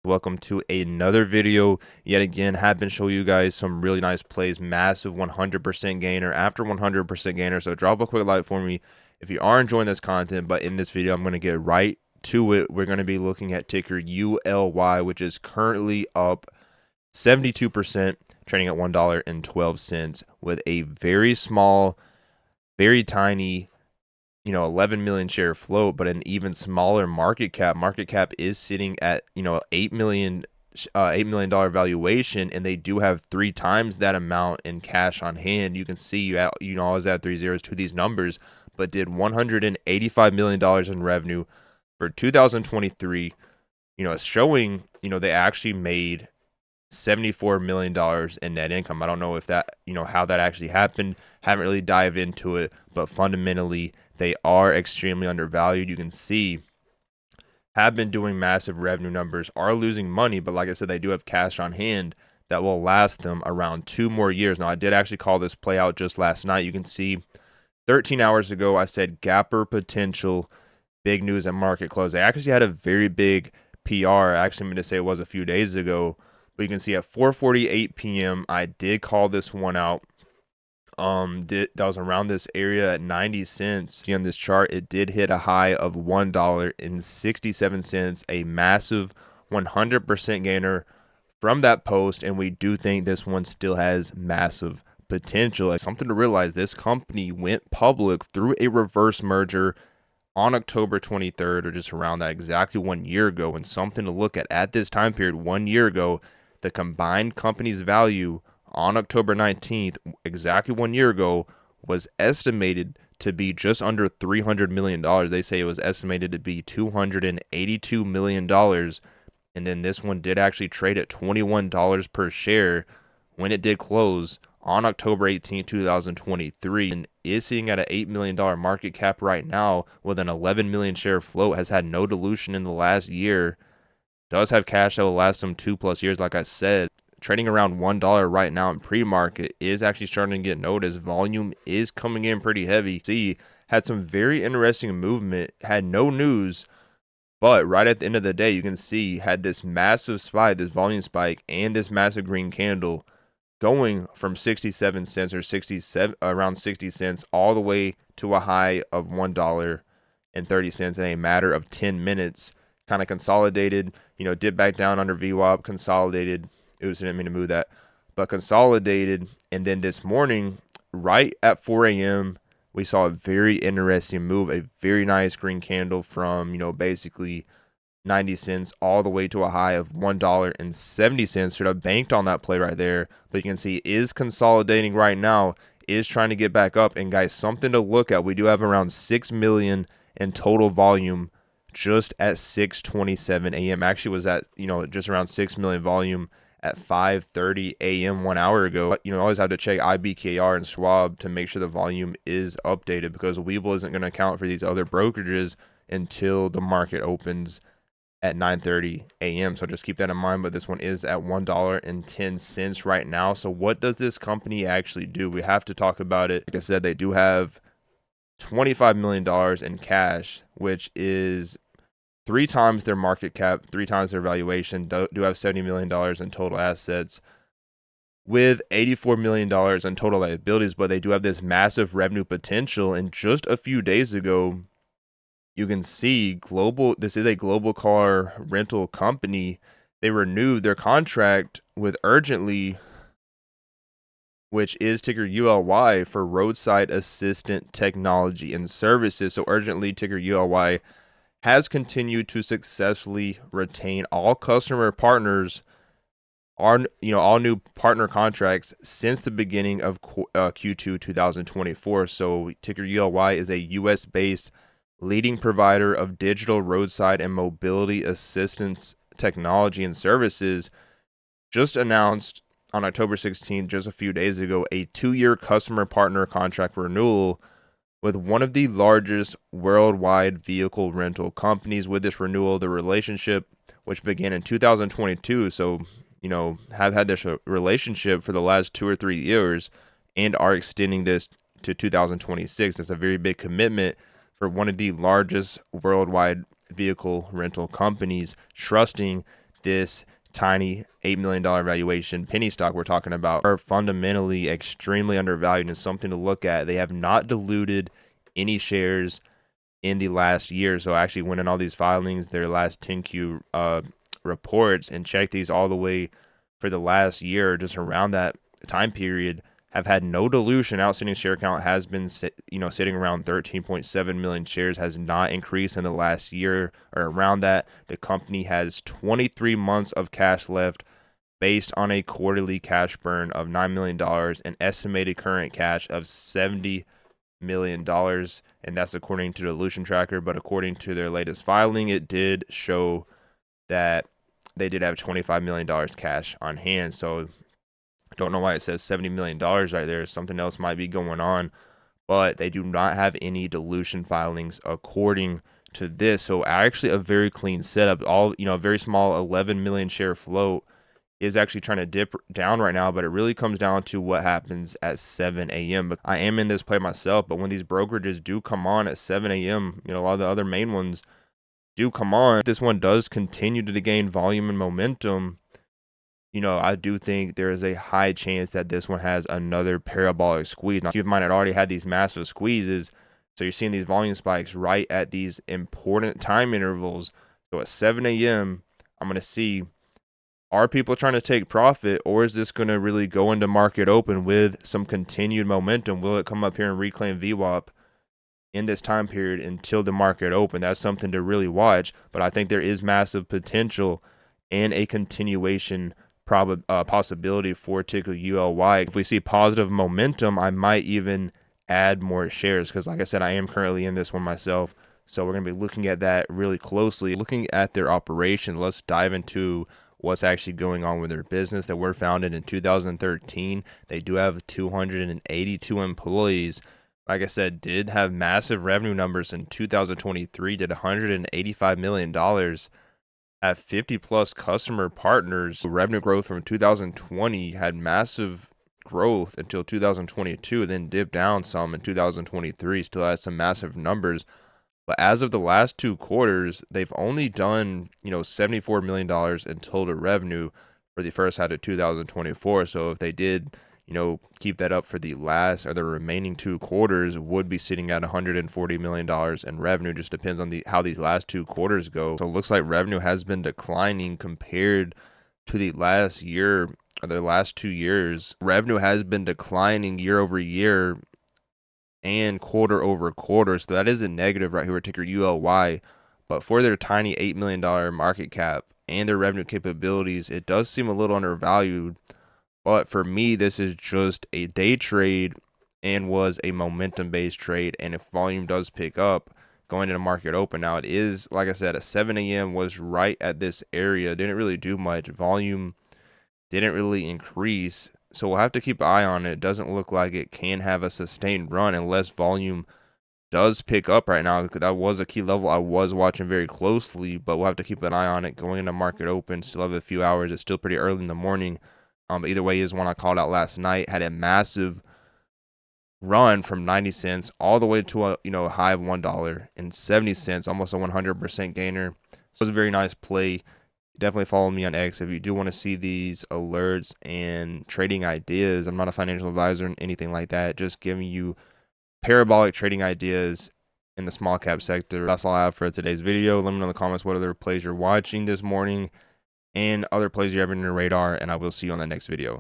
Welcome to another video. Yet again, have been showing you guys some really nice plays, massive 100% gainer after 100% gainer. So drop a quick like for me if you are enjoying this content. But in this video, I'm going to get right to it. We're going to be looking at ticker ULY, which is currently up 72%, trading at $1.12 with a very small, very tiny 11 million share float, but an even smaller market cap. Market cap is sitting at, $8 million valuation, and they do have 3 times that amount in cash on hand. You can see, I always add 3 zeros to these numbers, but did $185 million in revenue for 2023, showing, they actually made $74 million in net income. I don't know if that, how that actually happened. Haven't really dived into it, but fundamentally, they are extremely undervalued. You can see have been doing massive revenue numbers, are losing money, but like I said, they do have cash on hand that will last them around 2 more years. Now, I did actually call this play out just last night. You can see 13 hours ago, I said gapper potential, big news at market close. They actually had a very big PR. I actually meant to say it was a few days ago, but you can see at 4:48 p.m., I did call this one out. That was around this area at 90 cents. See on this chart, it did hit a high of $1.67, a massive 100% gainer from that post, and we do think this one still has massive potential. Something to realize, this company went public through a reverse merger on October 23rd, or just around that, exactly 1 year ago. And something to look at this time period, 1 year ago, the combined company's value on October 19th, exactly 1 year ago, was estimated to be just under $300 million. They say it was estimated to be $282 million. And then this one did actually trade at $21 per share when it did close on October 18, 2023, and is sitting at an $8 million market cap right now with an 11 million share float, has had no dilution in the last year, does have cash that will last them 2+ years, like I said. Trading around $1 right now in pre-market, is actually starting to get noticed. Volume is coming in pretty heavy. See, had some very interesting movement, had no news, but right at the end of the day, you can see had this massive spike, this volume spike, and this massive green candle going from 67 cents or around 60 cents all the way to a high of $1.30 in a matter of 10 minutes. Kind of consolidated, dipped back down under VWAP, consolidated. Oops, I didn't mean to move that, but consolidated. And then this morning, right at 4 a.m., we saw a very interesting move, a very nice green candle from, basically 90 cents all the way to a high of $1.70. Should have banked on that play right there. But you can see is consolidating right now, is trying to get back up. And guys, something to look at. We do have around 6 million in total volume just at 6:27 a.m. Actually was at, just around 6 million volume at 5:30 a.m. 1 hour ago. Always have to check IBKR and Schwab to make sure the volume is updated, because Webull isn't going to account for these other brokerages until the market opens at 9:30 a.m. So just keep that in mind. But this one is at $1.10 right now. So what does this company actually do? We have to talk about it. Like I said, they do have $25 million in cash, which is 3 times their market cap, 3 times their valuation. Do have $70 million in total assets, with $84 million in total liabilities. But they do have this massive revenue potential. And just a few days ago, you can see this is a global car rental company. They renewed their contract with Urgently, which is ticker ULY, for roadside assistant technology and services. So Urgently, ticker ULY, has continued to successfully retain all customer partners, all new partner contracts since the beginning of Q2 2024. So ticker ULY is a US-based leading provider of digital roadside and mobility assistance technology and services. Just announced on October 16th, just a few days ago, a 2-year customer partner contract renewal with one of the largest worldwide vehicle rental companies. With this renewal, the relationship, which began in 2022, so have had this relationship for the last 2 or 3 years, and are extending this to 2026. That's a very big commitment for one of the largest worldwide vehicle rental companies, trusting this tiny $8 million valuation penny stock we're talking about are fundamentally extremely undervalued and something to look at. They have not diluted any shares in the last year. So I actually went in all these filings, their last 10Q reports, and checked these all the way for the last year, just around that time period, have had no dilution. Outstanding share count has been sitting around 13.7 million shares, has not increased in the last year or around that. The company has 23 months of cash left based on a quarterly cash burn of $9 million and estimated current cash of $70 million, and that's according to Dilution Tracker. But according to their latest filing, it did show that they did have $25 million cash on hand. So I don't know why it says $70 million right there. Something else might be going on, but they do not have any dilution filings according to this. So actually a very clean setup. All, a very small 11 million share float is actually trying to dip down right now, but it really comes down to what happens at 7 a.m. But I am in this play myself, but when these brokerages do come on at 7 a.m., a lot of the other main ones do come on. This one does continue to gain volume and momentum. I do think there is a high chance that this one has another parabolic squeeze. Now, keep in mind, it already had these massive squeezes, so you're seeing these volume spikes right at these important time intervals. So at 7 a.m., I'm going to see, are people trying to take profit, or is this going to really go into market open with some continued momentum? Will it come up here and reclaim VWAP in this time period until the market open? That's something to really watch, but I think there is massive potential and a continuation possibility for ticker ULY. If we see positive momentum, I might even add more shares because, like I said, I am currently in this one myself. So we're going to be looking at that really closely. Looking at their operation, let's dive into what's actually going on with their business. That were founded in 2013. They do have 282 employees. Like I said, did have massive revenue numbers in 2023, did $185 million, have 50 plus customer partners. Revenue growth from 2020 had massive growth until 2022, then dipped down some in 2023, still has some massive numbers. But as of the last 2 quarters, they've only done, $74 million in total revenue for the first half of 2024. So if they did, keep that up for the last or the remaining 2 quarters, would be sitting at $140 million in revenue. Just depends on how these last 2 quarters go. So it looks like revenue has been declining compared to the last year or the last 2 years. Revenue has been declining year over year and quarter over quarter. So that is a negative right here, ticker ULY. But for their tiny $8 million market cap and their revenue capabilities, it does seem a little undervalued. But for me, this is just a day trade and was a momentum-based trade. And if volume does pick up going into market open, now it is, like I said, at 7 a.m. was right at this area. Didn't really do much. Volume didn't really increase. So we'll have to keep an eye on it. It doesn't look like it can have a sustained run unless volume does pick up right now. That was a key level I was watching very closely, but we'll have to keep an eye on it going into market open. Still have a few hours. It's still pretty early in the morning. But either way, is one I called out last night. Had a massive run from 90 cents all the way to a high of $1.70, almost a 100% gainer. So it was a very nice play. Definitely follow me on X if you do want to see these alerts and trading ideas. I'm not a financial advisor or anything like that. Just giving you parabolic trading ideas in the small cap sector. That's all I have for today's video. Let me know in the comments what other plays you're watching this morning and other plays you have in your radar, and I will see you on the next video.